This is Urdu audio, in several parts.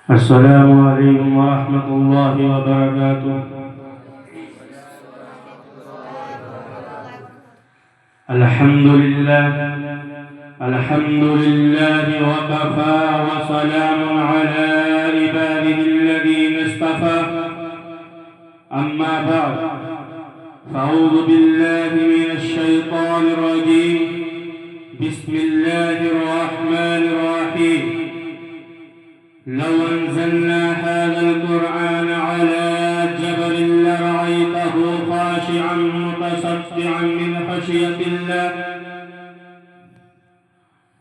السلام علیکم ورحمۃ اللہ وبرکاتہ۔ الحمد للہ وکفى وسلام علی عباده الذین اصطفى، اما بعد فاعوذ باللہ من الشیطان الرجیم، بسم اللہ الرحمن الرحیم۔ لو انزلنا هذا القرآن على جبل لرأيته خاشعا متصدعا من خشية الله۔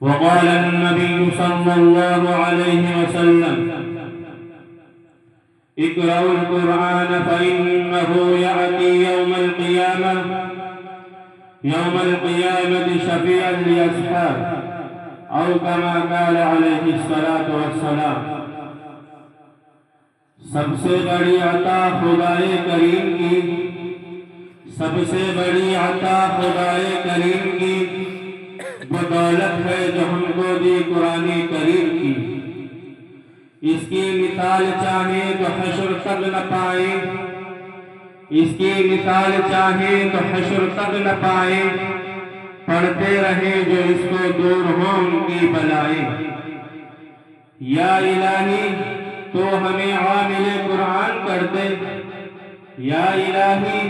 وقال النبي صلى الله عليه وسلم: اقرأوا القرآن فإنه يأتي يوم القيامة شفيعا لأصحابه، أو كما قال عليه الصلاة والسلام۔ سب سے بڑی عطا خدائے کریم کی، سب سے بڑی عطا خدائے کریم کی وہ دولت ہے جو ہم کو دی قرآن کریم کی۔ اس کی مثال چاہیں تو حشر تک نہ پائیں، اس کی مثال چاہیں تو حشر تک نہ پائیں، پڑھتے رہیں جو اس کو دور ہوں ان کی بلائیں۔ یا الہی تو ہمیں عامل قرآن کر دے، یا الہی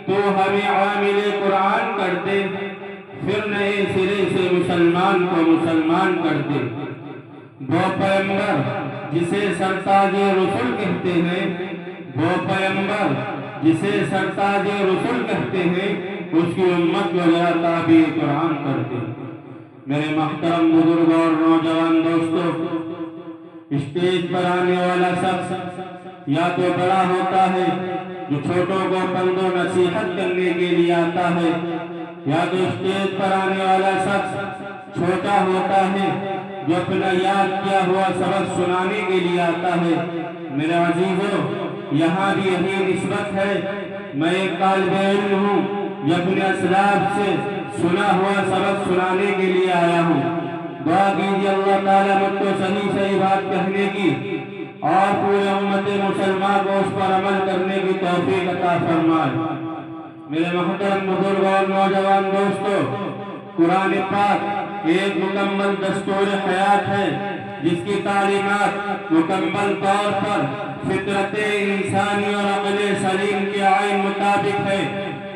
تو ہمیں عامل قرآن کر دے، پھر نئے سرے سے مسلمان کو مسلمان کر دے۔ وہ پیغمبر جسے سرتاج رسول کہتے ہیں، وہ پیغمبر جسے سرتاج رسول کہتے ہیں، اس کی امت کو ذرا تابع قرآن کرتے۔ میرے محترم بزرگ اور نوجوان دوستو، اسٹیج پر آنے والا شخص یا تو بڑا ہوتا ہے جو چھوٹوں کو پند و نصیحت کرنے کے لیے آتا ہے، یا تو اسٹیج پر آنے والا شخص چھوٹا ہوتا ہے جو اپنا یاد کیا ہوا سبق سنانے کے لیے آتا ہے۔ میرے عزیزو، یہاں بھی یہی نسبت ہے۔ میں ایک طالب علم ہوں جو اپنے اسلاف سے سنا ہوا سبق سنانے کے لیے آیا ہوں۔ دعا کیجیے اللہ تعالیٰ مجھ کو صحیح بات کہنے کی اور پورے امت مسلمان کو اس پر عمل کرنے کی توفیق عطا فرمائے۔ میرے محترم بزرگ اور نوجوان دوستو، قرآن پاک ایک مکمل دستور حیات ہے جس کی تعلیمات مکمل طور پر فطرت انسانی اور عقل سلیم کے عین مطابق ہے۔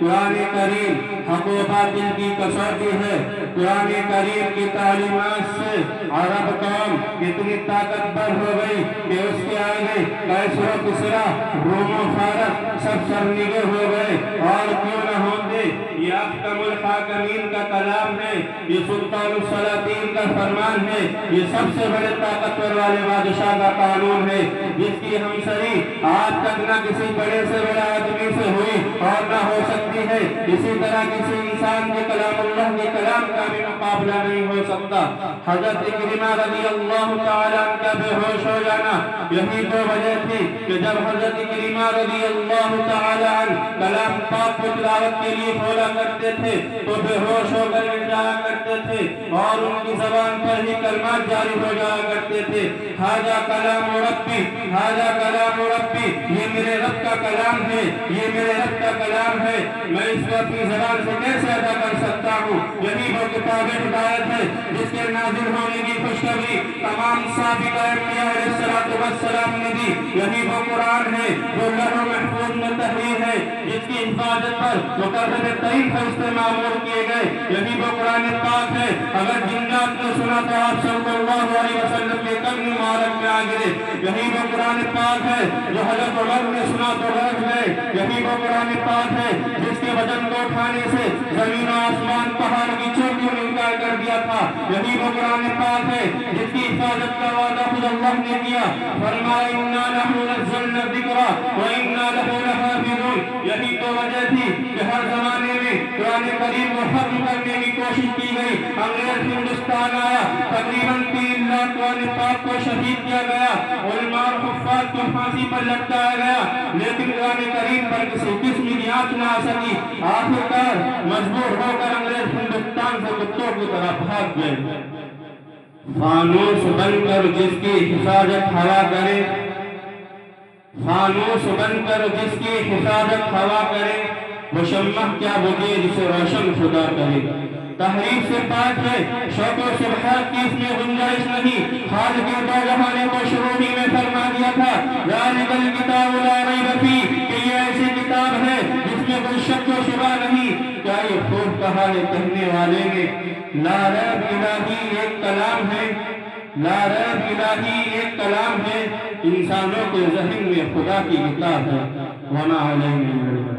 قرآن کریم حق و باطل کی کسوٹی ہے۔ قرآن کریم کی تعلیمات سے عرب قوم اتنی طاقتور ہو گئی کہ اس کے آگے قیصر و کسریٰ، روم و فارس سب سرنگے ہو گئے۔ اور کیوں نہ ہوں گے، یہ احکم الحاکمین کا کلام ہے، یہ سلطان السلاطین کا فرمان ہے، یہ سب سے بڑے طاقتور والے بادشاہ کا قانون ہے، جس کی ہمسری آج تک نہ کسی بڑے سے بڑا آدمی سے ہوئی اور نہ ہو سکتی ہے۔ اسی طرح کسی انسان کے کلام اللہ کے کلام کا بھی مقابلہ نہیں ہو سکتا۔ حضرت اکرمہ رضی اللہ تعالیٰ عنہ کا بے ہوش ہو جانا یہی تو وجہ تھی کہ جب حضرت اکرمہ رضی اللہ تعالیٰ عنہ کلام پاک کو تلاوت کے لیے کھولا کرتے تھے تو بے ہوش ہو کر گر جایا کرتے تھے اور ان کی زبان پر ہی کلمات جاری ہو جایا کرتے تھے۔ ھذا کلام ربی، ھذا کلام ربی، یہ میرے رب کا کلام ہے، یہ میرے رب کا کلام ہے، میں اس کو اپنی زبان سے کیسے ادا کر سکتا ہوں؟ یہی وہ کتاب ہدایت ہے جس کے نازل ہونے کی خوشخبری تمام سابقہ انبیاء علیہ السلام نے دی۔ یہی وہ قرآن ہے جو لوح محفوظ میں تحریر ہے، جس کی حفاظت پر مقرر ترین فرشتے معمور کیے گئے۔ یہی وہ قرآن پاک ہے، اگر جنات نے سنا تو آپ صلی اللہ علیہ وسلم کے قدم مبارک میں آ گرے۔ یہی وہ قرآن پاک ہے جو حضرت عمر نے سنا تو غرق گئے۔ یہی وہ قرآن پاک ہے جس کے وزن کو اٹھانے سے زمین و آسمان پہاڑ کی چوٹیوں نے انکار کر دیا تھا۔ یہی وہ قرآن پاک ہے جس کی حفاظت کا وعدہ خود اللہ نے کیا، فرمایا انا نحن نزلنا الذکر وانا لہ لحافظون۔ یہی تو وجہ تھی کہ ہر زمانے میں قرآن کریم کو ختم کرنے کی کوشش کی گئی۔ انگریز ہندوستان آیا، تقریباً 3 لاکھ قرآن پاک کو شہید کیا گیا، علماء اور حفاظ کو پھانسی پر لٹکایا گیا، لیکن قرآن کریم پر کسی قسم کی آنچ نہ آ سکی۔ آخرکار مجبور ہو کر انگریز ہندوستان سے کتوں کی طرح بھاگ گئے۔ فانوس بن کر جس کی حفاظت ہوا کرے، فانوس بن کر جس کی حفاظت ہوا کرے، وہ شمع کیا بجے جسے روشن خدا کرے۔ تحریف سے پاک ہے، شوق و شبہات کی اس میں گنجائش نہیں۔ خالق باجہاں نے تو شروع ہی میں فرما دیا تھا ذالک الکتاب لا ریب فیہ، کہ یہ ایسی کتاب ہے جس میں کوئی شک و شبہ نہیں۔ کیا یہ خوب کہا ہے کہنے والے نے، لا ریب الہی ایک کلام ہے، لا ریب الہی ایک کلام ہے، انسانوں کے ذہن میں خدا کی کتاب ہے۔ وما علینا الا البلاغ۔